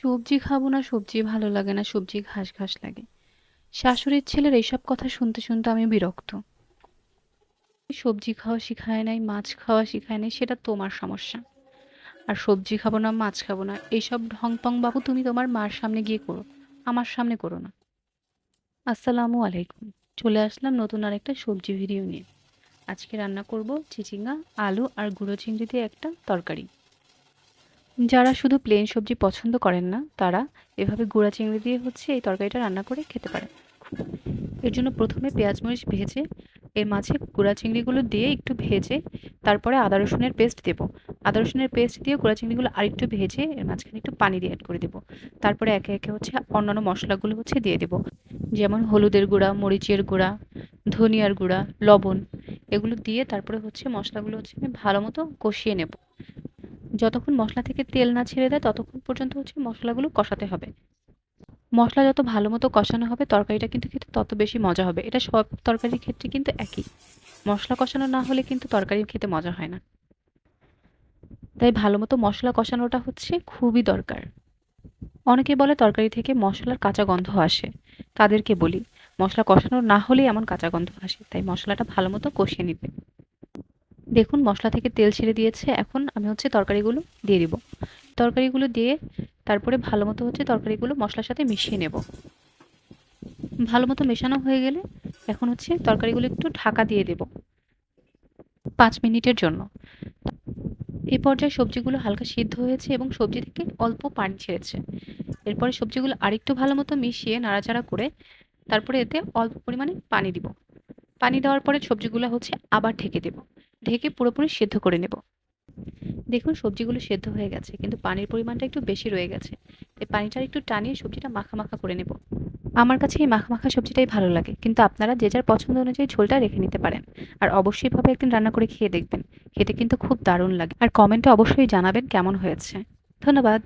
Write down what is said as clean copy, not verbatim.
সবজি খাবো না, সবজি ভালো লাগে না, সবজি ঘাস ঘাস লাগে। শাশুড়ির ছেলের এইসব কথা শুনতে শুনতে আমি বিরক্ত। সবজি খাওয়া শিখায় নাই, মাছ খাওয়া শিখায় নাই, সেটা তোমার সমস্যা। আর সবজি খাবো না, মাছ খাবো না, এইসব ঢং পং বাবু তুমি তোমার মার সামনে গিয়ে করো, আমার সামনে করো না। আসসালামু আলাইকুম। চলে আসলাম নতুন আরেকটা সবজি ভিডিও নিয়ে। আজকে রান্না করব চিচিঙ্গা, আলু আর গুঁড়ো চিংড়ি দিয়ে একটা তরকারি। যারা শুধু প্লেন সবজি পছন্দ করেন না, তারা এভাবে গুঁড়া চিংড়ি দিয়ে এই তরকারিটা রান্না করে খেতে পারেন। এর জন্য প্রথমে পেঁয়াজ মরিচ ভেজে এর মাঝে গুঁড়া চিংড়িগুলো দিয়ে একটু ভেজে তারপরে আদা রসুনের পেস্ট দেব। আদা রসুনের পেস্ট দিয়ে গুঁড়া চিংড়িগুলো আরেকটু ভেজে এর মাঝখানে একটু পানি দিয়ে অ্যাড করে দেব। তারপরে একে একে অন্যান্য মশলাগুলো দিয়ে দেব, যেমন হলুদের গুঁড়া, মরিচের গুঁড়া, ধনিয়ার গুঁড়া, লবণ। এগুলো দিয়ে তারপরে মশলাগুলো আমি ভালো মতো কষিয়ে নেব। যতক্ষণ মশলা থেকে তেল না ছেড়ে দেয় ততক্ষণ পর্যন্ত মশলাগুলো কষাতে হবে। মশলা যত ভালো মতো কষানো হবে তরকারিটা কিন্তু খেতে তত বেশি মজা হবে। এটা সব তরকারির ক্ষেত্রে কিন্তু একই। মশলা কষানো না হলে কিন্তু তরকারি খেতে মজা হয় না। তাই ভালো মতো মশলা কষানোটা খুবই দরকার। অনেকে বলে তরকারি থেকে মশলার কাঁচা গন্ধ আসে। তাদেরকে বলি, মশলা কষানো না হলেই এমন কাঁচা গন্ধ আসে। তাই মশলাটা ভালো মতো কষিয়ে নিতে। দেখুন মশলা থেকে তেল ছেড়ে দিয়েছে। এখন আমি তরকারিগুলো দিয়ে দিব। তরকারিগুলো দিয়ে তারপরে ভালো মতো তরকারিগুলো মশলার সাথে মিশিয়ে নেব। ভালো মতো মেশানো হয়ে গেলে এখন তরকারিগুলো একটু ঢাকা দিয়ে দেব 5 মিনিটের জন্য। এই পর্যায়ে সবজিগুলো হালকা সিদ্ধ হয়েছে এবং সবজি থেকে অল্প পানি ছেড়েছে। এরপরে সবজিগুলো আরেকটু ভালো মতো মিশিয়ে নাড়াচাড়া করে তারপরে এতে অল্প পরিমাণে পানি দিব। পানি দেওয়ার পরে সবজিগুলো আবার ঢেকে দেব। ঢেকে পুরোপুরি সিদ্ধ করে নেব। দেখুন সবজিগুলো সেদ্ধ হয়ে গেছে, কিন্তু পানির পরিমাণটা একটু বেশি রয়ে গেছে। এই পানিটা একটু টানিয়ে সবজিটা মাখা মাখা করে নেব। আমার কাছে এই মাখা মাখা সবজিটাই ভালো লাগে, কিন্তু আপনারা যে যার পছন্দ অনুযায়ী ঝোলটা রেখে নিতে পারেন। আর অবশ্যই ভাবে একদিন রান্না করে খেয়ে দেখবেন। খেতে কিন্তু খুব দারুণ লাগে। আর কমেন্টে অবশ্যই জানাবেন কেমন হয়েছে। ধন্যবাদ।